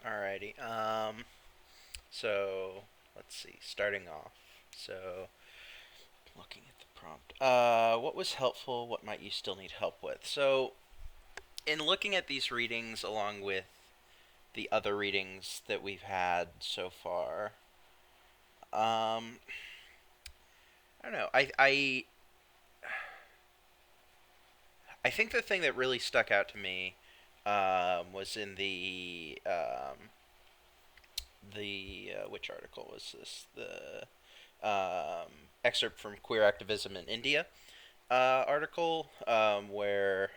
Alrighty. So let's see. Starting off. So looking at the prompt. What was helpful? What might you still need help with? So in looking at these readings, along with the other readings that we've had so far, um, I don't know. I think the thing that really stuck out to me was in the which article was this? The excerpt from Queer Activism in India article where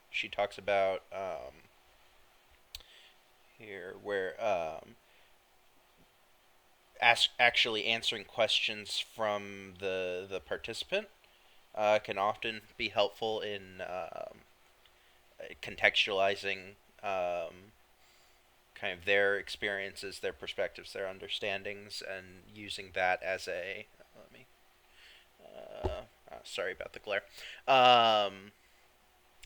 she talks about here where actually answering questions from the participant can often be helpful in contextualizing kind of their experiences, their perspectives, their understandings, and using that as a let me sorry about the glare. Um,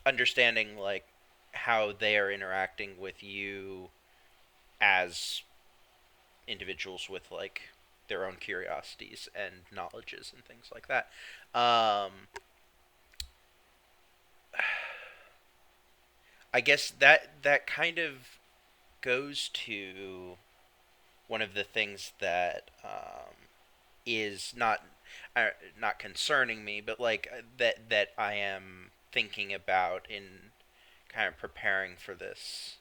Understanding like how they are interacting with you as individuals with like their own curiosities and knowledges and things like that. I guess that kind of goes to one of the things that is not concerning me, but like that I am thinking about in kind of preparing for this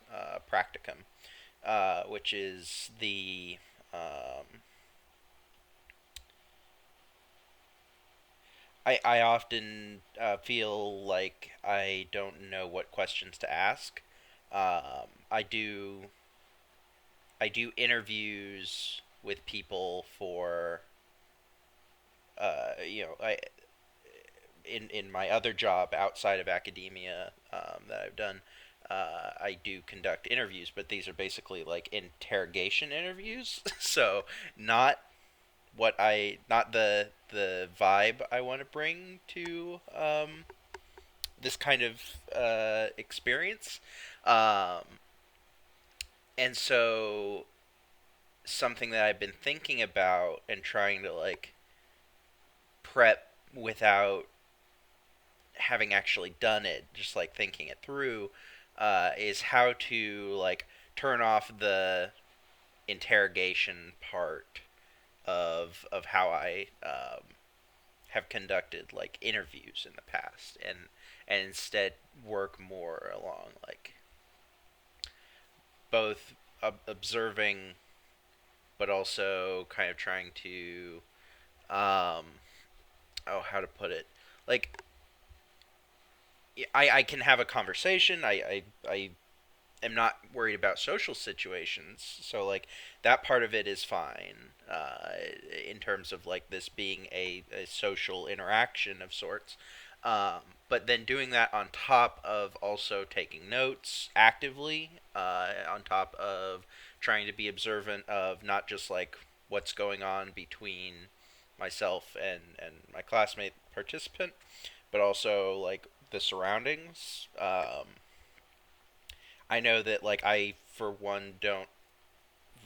practicum, which is the I often feel like I don't know what questions to ask. I do interviews with people for I in my other job outside of academia that I've done. I do conduct interviews, but these are basically like interrogation interviews. So not not the vibe I want to bring to this kind of experience. Um, and so something that I've been thinking about and trying to like prep without having actually done it, just like thinking it through, is how to like turn off the interrogation part of how I have conducted like interviews in the past, and instead work more along like both observing, but also kind of trying to um, how to put it, like I can have a conversation. I am not worried about social situations, so like that part of it is fine in terms of like this being a social interaction of sorts. But then doing that on top of also taking notes actively, on top of trying to be observant of not just like what's going on between myself and my classmate participant, but also like the surroundings. I know that like I for one don't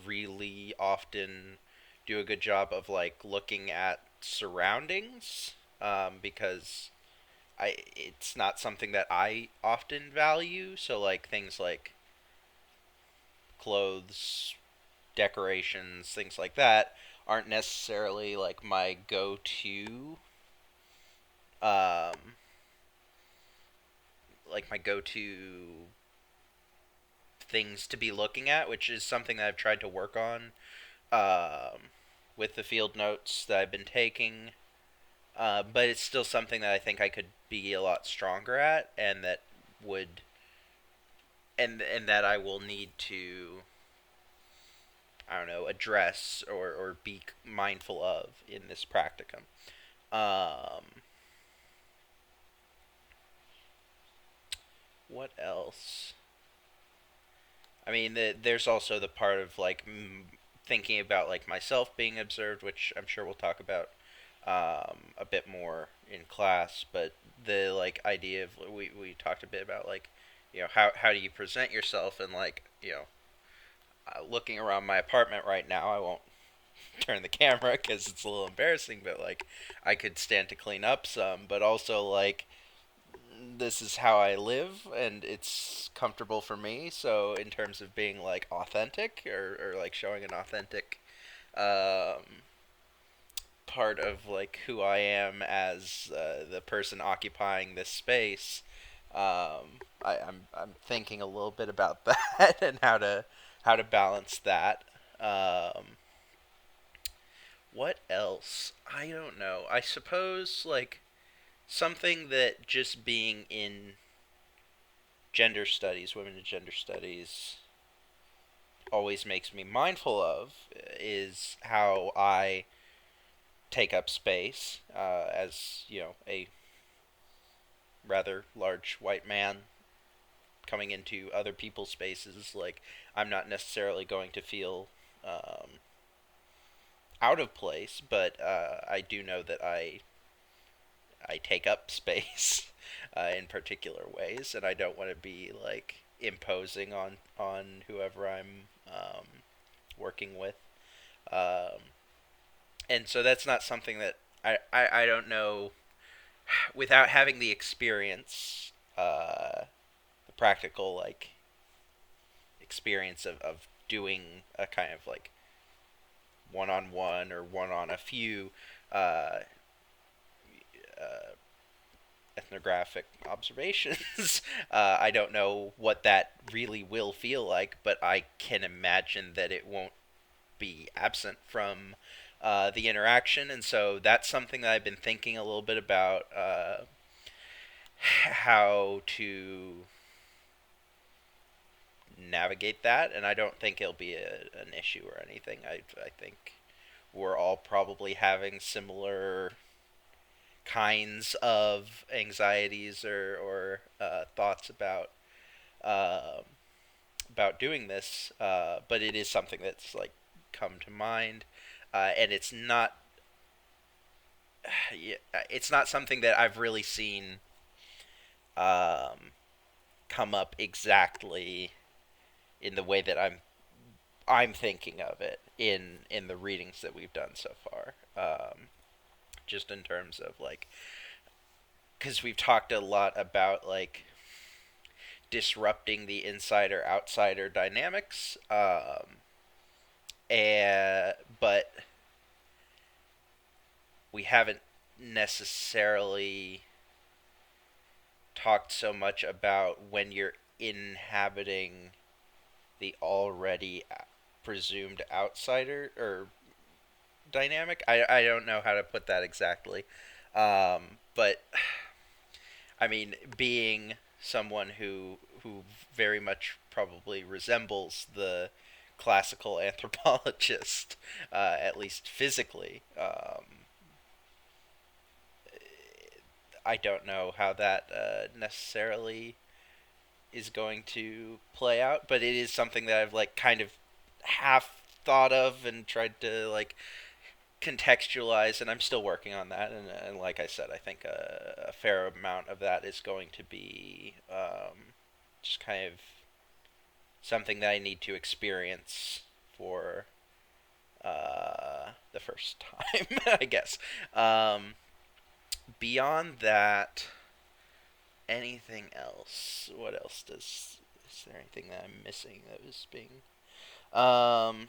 really often do a good job of like looking at surroundings because I it's not something that I often value. So like things like clothes, decorations, things like that aren't necessarily like my go-to um my go-to things to be looking at, which is something that I've tried to work on with the field notes that I've been taking. But it's still something that I think I could be a lot stronger at, and that would and that I will need to I don't know address or be mindful of in this practicum. Um, what else? I mean, there's also the part of like thinking about like myself being observed, which I'm sure we'll talk about a bit more in class. But the like idea of we talked a bit about like how do you present yourself and like looking around my apartment right now, I won't turn the camera because it's a little embarrassing, but like I could stand to clean up some, but also like this is how I live and it's comfortable for me. So in terms of being like authentic or like showing an authentic um, part of like who I am as the person occupying this space, I'm thinking a little bit about that and how to balance that. Um, what else? I don't know. I suppose like something that just being in gender studies, women in gender studies, always makes me mindful of is how I take up space as a rather large white man coming into other people's spaces. Like I'm not necessarily going to feel um, out of place, but I do know that I take up space in particular ways, and I don't want to be like imposing on whoever I'm working with. Um, and so that's not something that I don't know without having the experience, the practical like experience of doing a kind of like one on one or one on a few uh, uh, ethnographic observations. I don't know what that really will feel like, but I can imagine that it won't be absent from the interaction, and so that's something that I've been thinking a little bit about how to navigate that, and I don't think it'll be an issue or anything. I think we're all probably having similar kinds of anxieties or thoughts uh, about doing this, but it is something that's like come to mind, and yeah, it's not something that I've really seen um, come up exactly in the way that I'm thinking of it in the readings that we've done so far. Just in terms of like, because we've talked a lot about like disrupting the insider outsider dynamics, and but we haven't necessarily talked so much about when you're inhabiting the already presumed outsider or dynamic. I don't know how to put that exactly. But I mean, being someone who very much probably resembles the classical anthropologist, at least physically, I don't know how that necessarily is going to play out, but it is something that I've like kind of half thought of and tried to like contextualize, and I'm still working on that. And like I said, I think a fair amount of that is going to be just kind of something that I need to experience for the first time, I guess. Beyond that, anything else? What else does? Is there anything that I'm missing that was being? Um,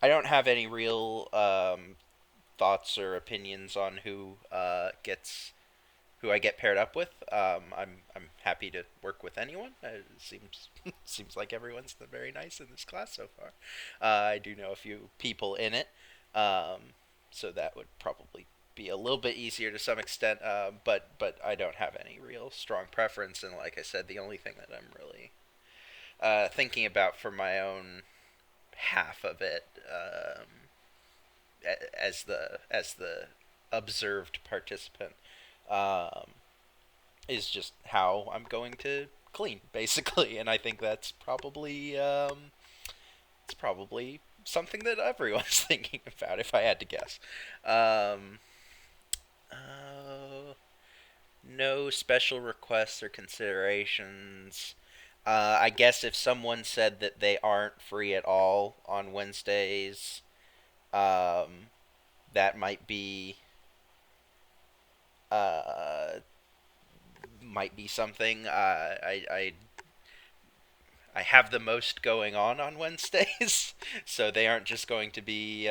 I don't have any real thoughts or opinions on who I get paired up with. I'm happy to work with anyone. It seems seems like everyone's been very nice in this class so far. I do know a few people in it, so that would probably be a little bit easier to some extent. But I don't have any real strong preference, and like I said, the only thing that I'm really thinking about for my own half of it, as the observed participant, um, is just how I'm going to clean, basically. And I think that's probably it's probably something that everyone's thinking about, if I had to guess. Um, uh, no special requests or considerations. I guess if someone said that they aren't free at all on Wednesdays, um, that uh, might be something. I have the most going on Wednesdays, so they aren't just going to be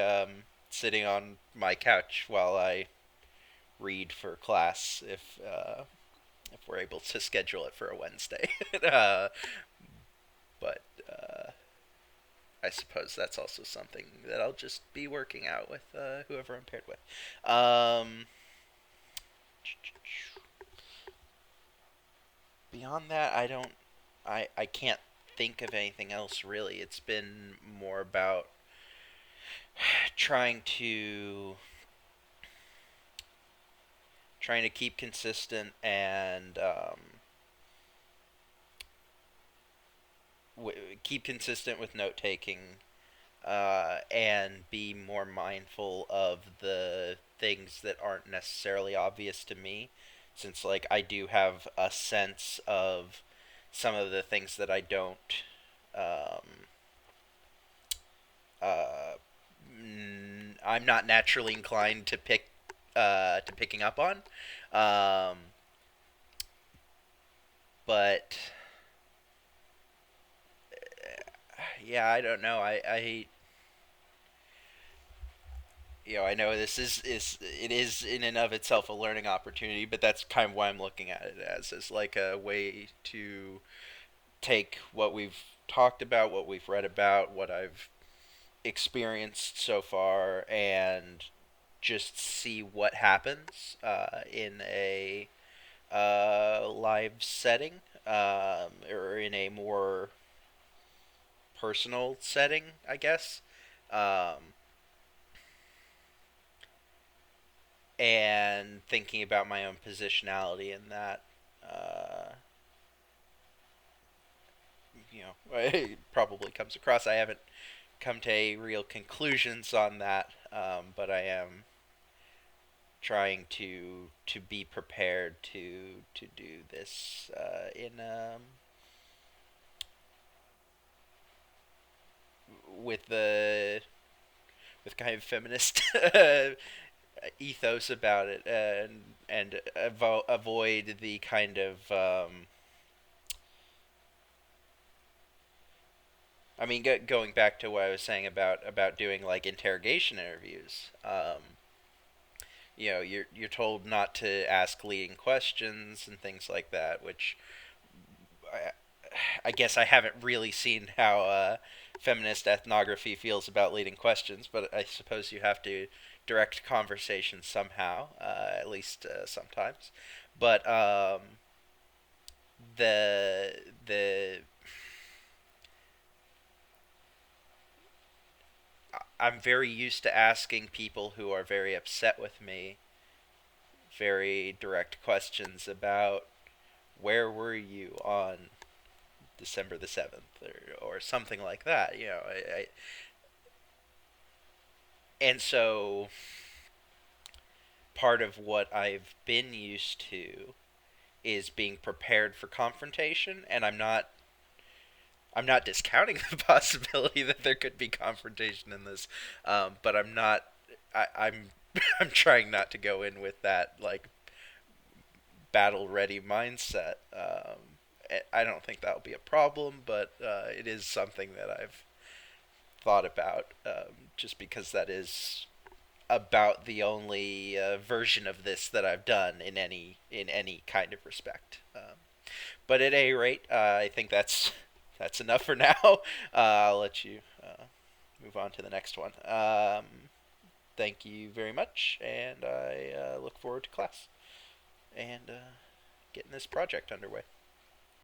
sitting on my couch while I read for class if we're able to schedule it for a Wednesday. uh, but I suppose that's also something that I'll just be working out with whoever I'm paired with. Beyond that, I don't. I can't think of anything else really. It's been more about trying to trying to keep consistent and keep consistent with note taking and be more mindful of the things that aren't necessarily obvious to me, since like I do have a sense of some of the things that I don't um, uh, I'm not naturally inclined to picking up on. Um, but yeah, I don't know. I know this is it is in and of itself a learning opportunity, but that's kind of why I'm looking at it as like a way to take what we've talked about, what we've read about, what I've experienced so far, and just see what happens in a live setting or in a more personal setting, I guess. Um, and thinking about my own positionality in that, uh, it probably comes across. I haven't come to a real conclusions on that, but I am trying to be prepared to do this in with the with kind of feminist ethos about it and avoid the kind of I mean, going back to what I was saying about doing like interrogation interviews. You're told not to ask leading questions and things like that, which I, I guess I haven't really seen how feminist ethnography feels about leading questions, but I suppose you have to direct conversation somehow, at least sometimes. But the I'm very used to asking people who are very upset with me very direct questions about where were you on December the 7th or something like that, and so part of what I've been used to is being prepared for confrontation, and I'm not discounting the possibility that there could be confrontation in this, but I'm not. I'm I'm trying not to go in with that like battle ready mindset. I don't think that'll be a problem, but it is something that I've thought about, just because that is about the only version of this that I've done in any kind of respect. But at any rate, I think that's enough for now. I'll let you move on to the next one. Thank you very much, and I look forward to class and getting this project underway.